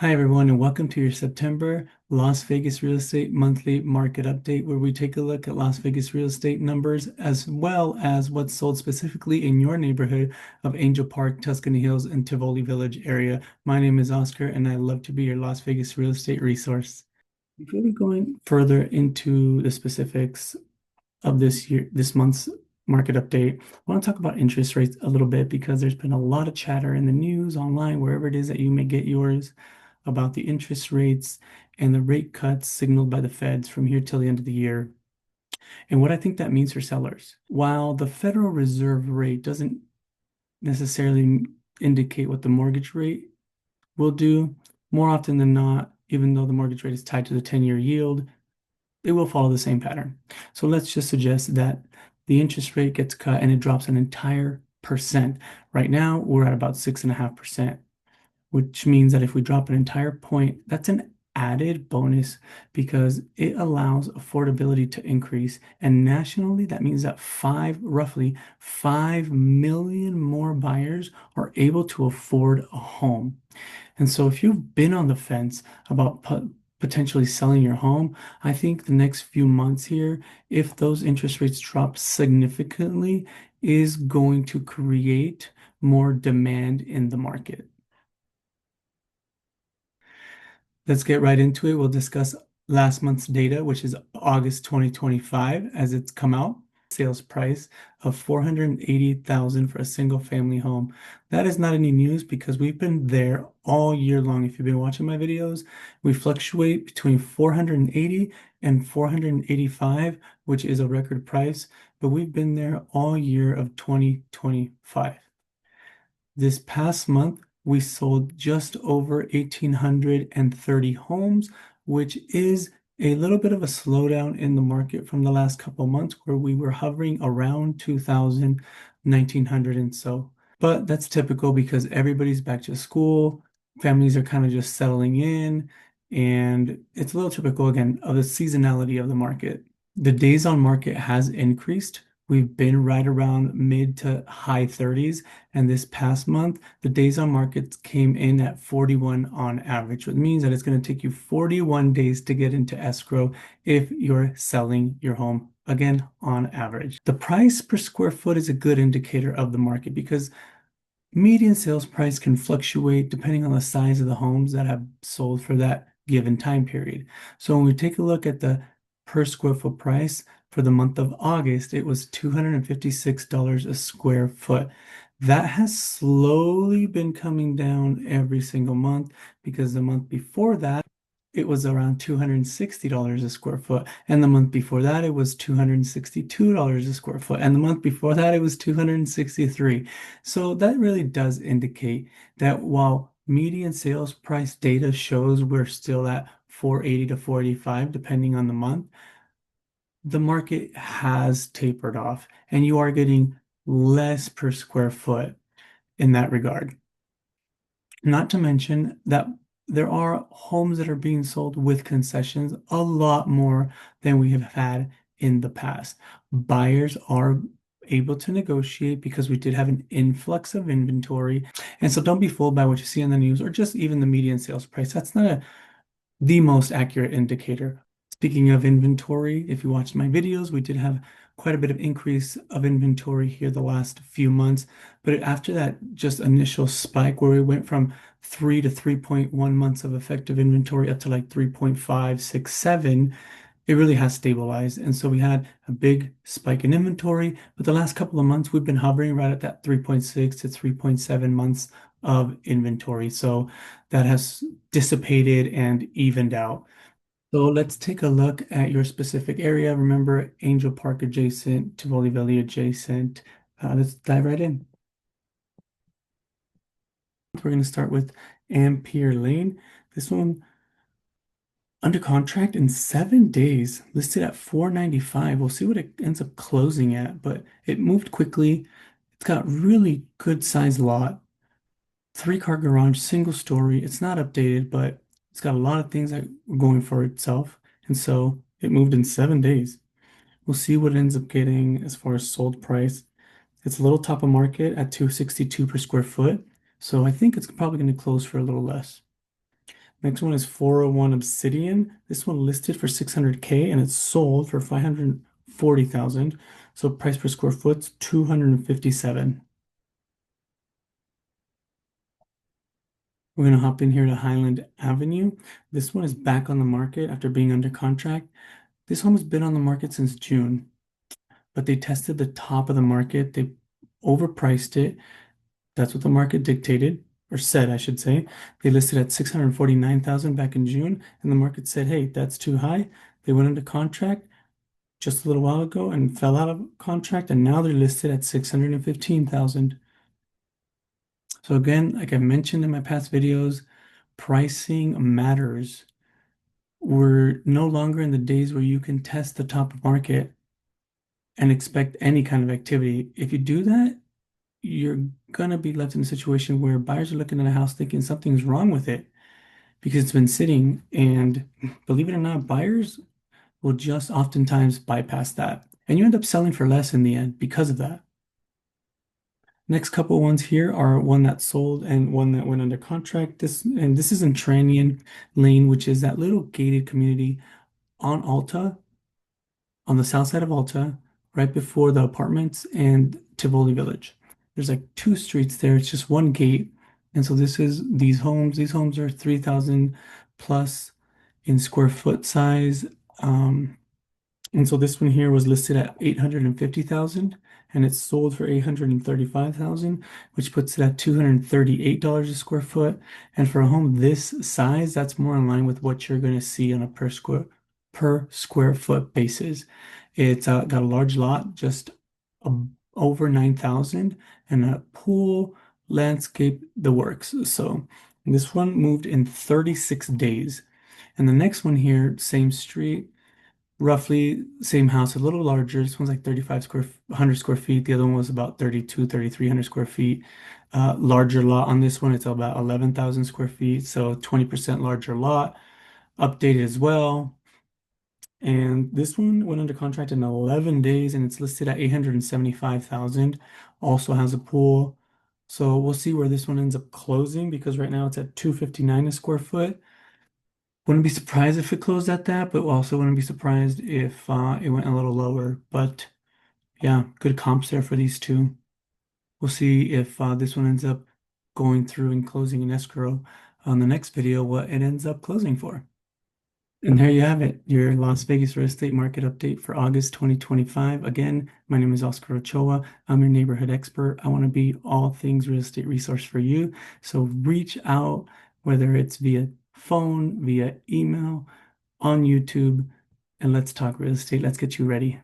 Hi, everyone, and welcome to your September Las Vegas Real Estate Monthly Market Update, where we take a look at Las Vegas real estate numbers as well as what's sold specifically in your neighborhood of Angel Park, Tuscany Hills, and Tivoli Village area. My name is Oscar, and I love to be your Las Vegas real estate resource. Before we go further into the specifics of this month's market update, I want to talk about interest rates a little bit because there's been a lot of chatter in the news, online, wherever it is that you may get yours, about the interest rates and the rate cuts signaled by the Feds from here till the end of the year, and what I think that means for sellers. While the Federal Reserve rate doesn't necessarily indicate what the mortgage rate will do, more often than not, even though the mortgage rate is tied to the 10-year yield, it will follow the same pattern. So let's just suggest that the interest rate gets cut and it drops an entire percent. Right now, we're at about 6.5%, which means that if we drop an entire point, that's an added bonus because it allows affordability to increase. And nationally, that means that roughly 5 million more buyers are able to afford a home. And so if you've been on the fence about potentially selling your home, I think the next few months here, if those interest rates drop significantly, is going to create more demand in the market. Let's get right into it. We'll discuss last month's data, which is August 2025, as it's come out. Sales price of 480,000 for a single family home. That is not any news because we've been there all year long. If you've been watching my videos, we fluctuate between 480 and 485, which is a record price, but we've been there all year of 2025. This past month, we sold just over 1,830 homes, which is a little bit of a slowdown in the market from the last couple of months where we were hovering around 2,000, 1,900 and so. But that's typical because everybody's back to school, families are kind of just settling in, and it's a little typical again of the seasonality of the market. The days on market has increased. We've been right around mid to high 30s. And this past month, the days on market came in at 41 on average, which means that it's going to take you 41 days to get into escrow if you're selling your home, again, on average. The price per square foot is a good indicator of the market because median sales price can fluctuate depending on the size of the homes that have sold for that given time period. So when we take a look at the per square foot price for the month of August, it was $256 a square foot. That has slowly been coming down every single month because the month before that, it was around $260 a square foot. And the month before that, it was $262 a square foot. And the month before that, it was $263. So that really does indicate that while median sales price data shows we're still at 480 to 485, depending on the month, the market has tapered off and you are getting less per square foot in that regard. Not to mention that there are homes that are being sold with concessions a lot more than we have had in the past. Buyers are able to negotiate because we did have an influx of inventory. And so don't be fooled by what you see on the news or just even the median sales price. That's not the most accurate indicator. Speaking of inventory, if you watched my videos, we did have quite a bit of increase of inventory here the last few months. But after that just initial spike where we went from 3 to 3.1 months of effective inventory up to like 3.5, 6, 7, it really has stabilized. And so we had a big spike in inventory, but the last couple of months we've been hovering right at that 3.6 to 3.7 months of inventory. So that has dissipated and evened out. So let's take a look at your specific area. Remember, Angel Park adjacent, Tivoli Valley adjacent. Let's dive right in. We're going to start with Ampere Lane. This one under contract in 7 days, listed at 495. We'll see what it ends up closing at, but it moved quickly. It's got really good sized lot, 3-car garage, single story. It's not updated, but it's got a lot of things that are going for itself. And so it moved in 7 days. We'll see what it ends up getting as far as sold price. It's a little top of market at 262 per square foot. So I think it's probably going to close for a little less. Next one is 401 Obsidian. This one listed for 600K and it's sold for 540,000. So price per square foot's 257. We're gonna hop in here to Highland Avenue. This one is back on the market after being under contract. This home has been on the market since June, but they tested the top of the market. They overpriced it. That's what the market dictated, or said, I should say. They listed at 649,000 back in June, and the market said, hey, that's too high. They went into contract just a little while ago and fell out of contract, and now they're listed at 615,000. So again, like I mentioned in my past videos, pricing matters. We're no longer in the days where you can test the top market and expect any kind of activity. If you do that, you're gonna be left in a situation where buyers are looking at a house thinking something's wrong with it because it's been sitting. And believe it or not, buyers will just oftentimes bypass that. And you end up selling for less in the end because of that. Next couple ones here are one that sold and one that went under contract. This is in Tranian Lane, which is that little gated community on Alta, on the south side of Alta, right before the apartments and Tivoli Village. There's like two streets there. It's just one gate. And so this is these homes. These homes are 3,000 plus in square foot size. And so this one here was listed at 850,000 and it's sold for 835,000, which puts it at $238 a square foot. And for a home this size, that's more in line with what you're going to see on a per square foot basis. It's got a large lot, just over 9,000, and a pool, landscape, the works. So this one moved in 36 days. And the next one here, same street, roughly same house, a little larger. This one's like 100 square feet. The other one was about 3,300 square feet. Larger lot on this one, it's about 11,000 square feet. So 20% larger lot, updated as well. And this one went under contract in 11 days and it's listed at 875,000. Also has a pool. So we'll see where this one ends up closing because right now it's at 259 a square foot. Wouldn't be surprised if it closed at that, but also wouldn't be surprised if it went a little lower. But yeah, good comps there for these two. We'll see if this one ends up going through and closing in escrow on the next video, what it ends up closing for. And there you have it, your Las Vegas real estate market update for August 2025. Again, my name is Oscar Ochoa. I'm your neighborhood expert. I want to be all things real estate resource for you. So reach out, whether it's via phone, via email, on YouTube, and let's talk real estate. Let's get you ready.